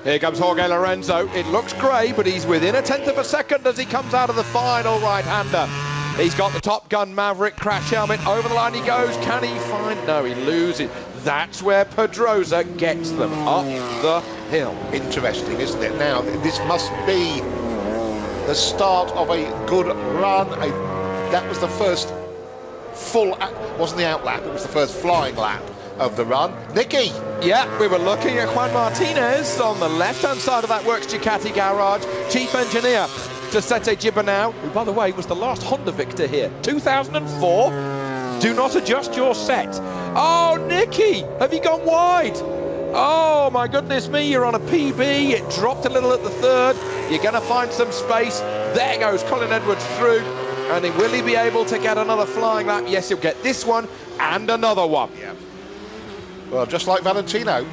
Here comes Jorge Lorenzo. It looks grey, but he's within a tenth of a second as he comes out of the final right-hander. He's got the Top Gun Maverick crash helmet. Over the line he goes. Can he find? No, he loses. That's where Pedrosa gets them up the hill. Interesting, isn't it? Now, this must be the start of a good run. That was the first full, wasn't the out lap, it was the first flying lap of the run. Nicky! Yeah, we were looking at Juan Martinez on the left-hand side of that Works Ducati garage. Chief engineer Giuseppe Gibernau, who, by the way, was the last Honda victor here. 2004. Do not adjust your set. Oh, Nicky, have you gone wide? Oh, my goodness me, you're on a PB. It dropped a little at the third. You're going to find some space. There goes Colin Edwards through. And will he be able to get another flying lap? Yes, he'll get this one and another one. Yeah. Well, just like Valentino,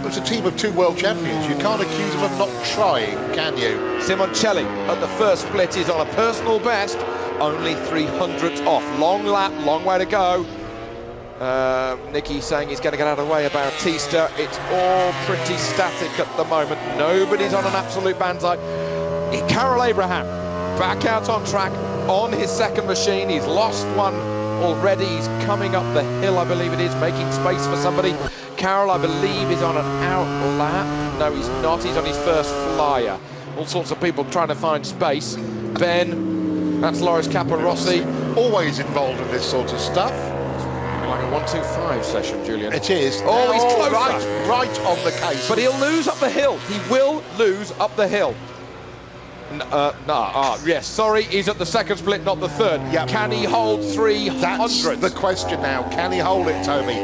it's a team of two world champions. You can't accuse them of not trying, can you? Simoncelli at the first split is on a personal best, only 300ths off. Long lap, long way to go. Nicky saying he's going to get out of the way of Bautista. It's all pretty static at the moment. Nobody's on an absolute banzai. Carol Abraham back out on track on his second machine. He's lost one already. He's coming up the hill, I believe it is, making space for somebody. Carroll, I believe, is on an out lap. No, he's not. He's on his first flyer. All sorts of people trying to find space. Ben, that's Loris Capirossi. Always involved in this sort of stuff. Like a 1-2-5 session, Julian. It is. Oh, he's closer. Right on the case. But he'll lose up the hill. He will lose up the hill. Yes, sorry, he's at the second split, not the third. Yep. Can he hold 300? That's the question now. Can he hold it, Toby?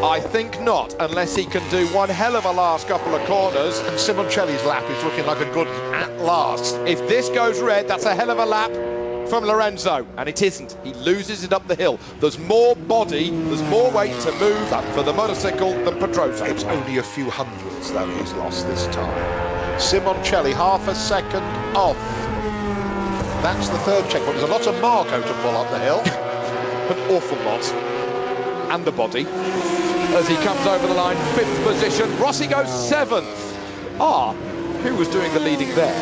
I think not, unless he can do one hell of a last couple of corners. And Simoncelli's lap is looking like a good at last. If this goes red, that's a hell of a lap from Lorenzo, and it isn't. He loses it up the hill. There's more body, there's more weight to move for the motorcycle than Pedrosa. It's only a few hundredths, though, he's lost this time. Simoncelli, half a second off. That's the third checkpoint. There's a lot of Marco to pull up the hill. An awful lot. And the body. As he comes over the line, fifth position. Rossi goes seventh. Who was doing the leading there?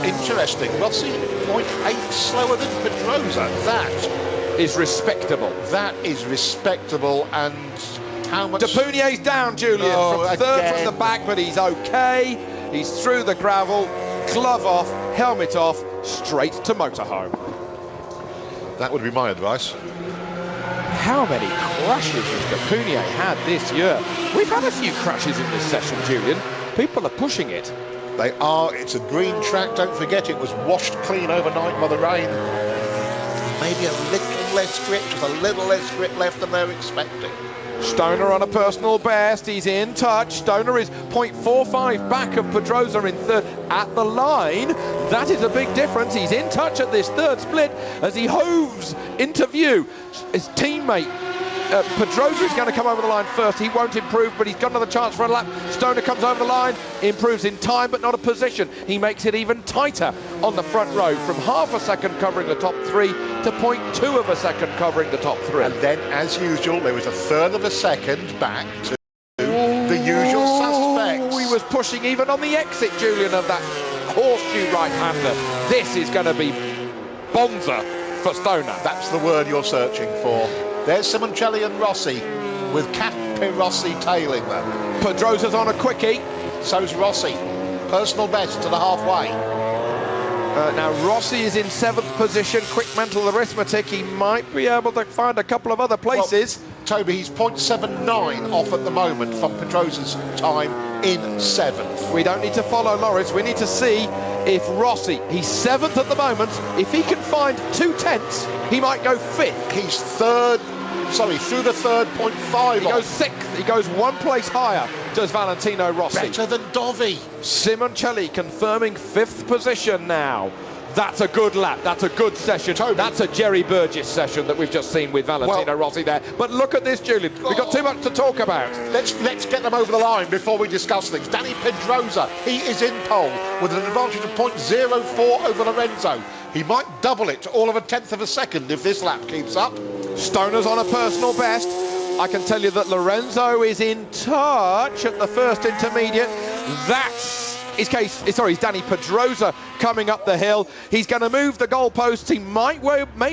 Interesting. Rossi, 0.8 slower than Pedrosa. That is respectable. That is respectable. And how much? Depunier's down, Julian, from third from the back, but he's okay. He's through the gravel, glove off, helmet off, straight to motorhome. That would be my advice. How many crashes has Depunier had this year? We've had a few crashes in this session, Julian. People are pushing it. They are. It's a green track. Don't forget, it was washed clean overnight by the rain. Maybe a little less grip, just a little less grip left than they're expecting. Stoner on a personal best, he's in touch. Stoner is 0.45 back of Pedrosa in third at the line. That is a big difference. He's in touch at this third split as he hoves into view. His teammate Pedrosa is going to come over the line first. He won't improve, but he's got another chance for a lap. Stoner comes over the line, improves in time, but not a position. He makes it even tighter on the front row, from half a second covering the top three to 0.2 of a second covering the top three. And then, as usual, there was a third of a second back to the usual suspects. He was pushing even on the exit, Julian, of that horseshoe right-hander. This is going to be bonza for Stoner. That's the word you're searching for. There's Simoncelli and Rossi, with Capirossi tailing them. Pedrosa's on a quickie. So's Rossi. Personal best to the halfway. Now Rossi is in seventh position. Quick mental arithmetic. He might be able to find a couple of other places. Well, Toby, he's 0.79 off at the moment from Pedrosa's time in seventh. We don't need to follow Loris. We need to see if Rossi, he's seventh at the moment. If he can find 2/10, he might go fifth. He's through the third, 0.5 He goes sixth. He goes one place higher, does Valentino Rossi. Better than Dovi. Simoncelli confirming fifth position now. That's a good lap. That's a good session. Toby. That's a Jerry Burgess session that we've just seen with Valentino Rossi there. But look at this, Julian. We've got too much to talk about. Let's get them over the line before we discuss things. Danny Pedrosa, he is in pole with an advantage of 0.04 over Lorenzo. He might double it to all of a tenth of a second if this lap keeps up. Stoner's on a personal best. I can tell you that Lorenzo is in touch at the first intermediate. It's Danny Pedrosa coming up the hill. He's going to move the goalposts. He may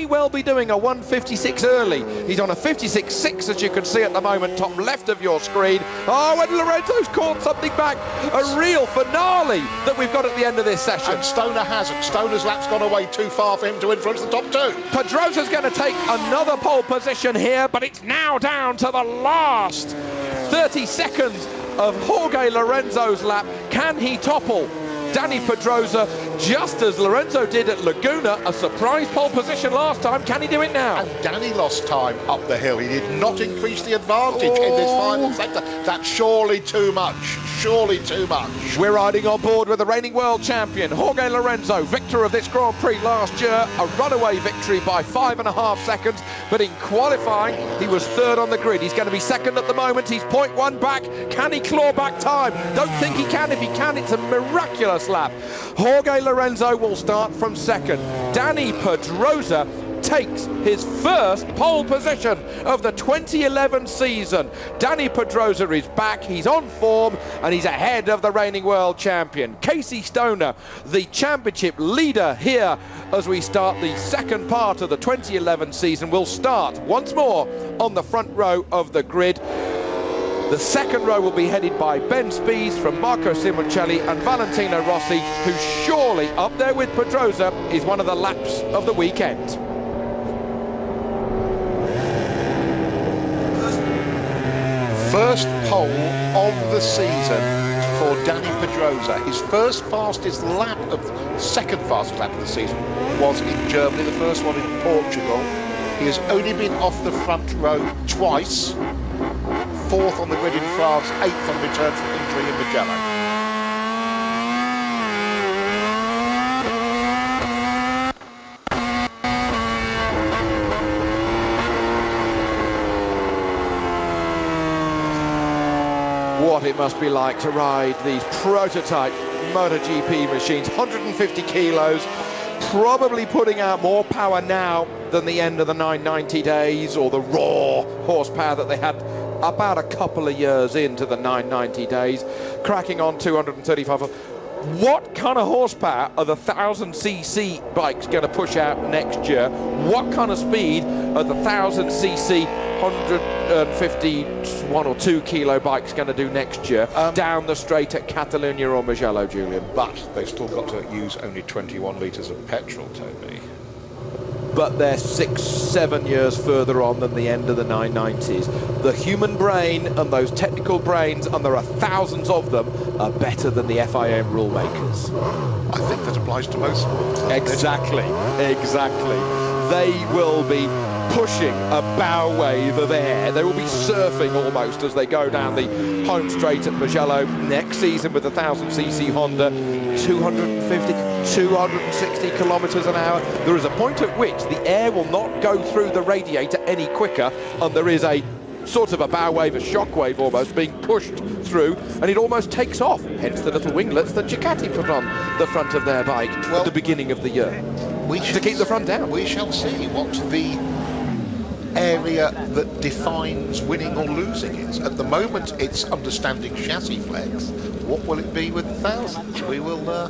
well be doing a 1:56 early. He's on a 56.6, as you can see at the moment, top left of your screen. Oh, and Lorenzo's caught something back. A real finale that we've got at the end of this session. And Stoner hasn't. Stoner's lap's gone away too far for him to influence the top two. Pedrosa's going to take another pole position here, but it's now down to the last 30 seconds of Jorge Lorenzo's lap. Can he topple Danny Pedrosa, just as Lorenzo did at Laguna? A surprise pole position last time. Can he do it now? And Danny lost time up the hill. He did not increase the advantage in this final sector. That's surely too much. Surely too much. We're riding on board with the reigning world champion, Jorge Lorenzo, victor of this Grand Prix last year. A runaway victory by 5.5 seconds, but in qualifying, he was third on the grid. He's going to be second at the moment. He's 0.1 back. Can he claw back time? Don't think he can. If he can, it's a miraculous lap. Jorge Lorenzo will start from second. Danny Pedrosa takes his first pole position of the 2011 season. Danny Pedrosa is back, he's on form, and he's ahead of the reigning world champion. Casey Stoner, the championship leader here as we start the second part of the 2011 season, will start once more on the front row of the grid. The second row will be headed by Ben Spies from Marco Simoncelli and Valentino Rossi, who surely, up there with Pedrosa, is one of the laps of the weekend. First pole of the season for Danny Pedrosa. His second fastest lap of the season was in Germany, the first one in Portugal. He has only been off the front row twice. Fourth on the grid in France, eighth on return from injury in Mugello. What it must be like to ride these prototype MotoGP machines, 150 kilos, probably putting out more power now than the end of the 990 days or the raw horsepower that they had about a couple of years into the 990 days, cracking on 235. What kind of horsepower are the 1000cc bikes going to push out next year? What kind of speed are the 1000cc 151 or 2 kilo bikes going to do next year down the straight at Catalunya or Mugello, Julian? But they've still got to use only 21 litres of petrol, Toby. But they're 6-7 years further on than the end of the 990s. The human brain and those technical brains, and there are thousands of them, are better than the FIM rule makers. I think that applies to most sports. Exactly. They will be pushing a bow wave of air. They will be surfing almost as they go down the home straight at Mugello next season with the 1000cc Honda. 250, 260 kilometres an hour. There is a point at which the air will not go through the radiator any quicker, and there is a sort of a bow wave, a shock wave almost, being pushed through, and it almost takes off, hence the little winglets that Ducati put on the front of their bike at the beginning of the year to keep the front down. We shall see what the area that defines winning or losing is. At the moment, it's understanding chassis flex. What will it be with thousands? We will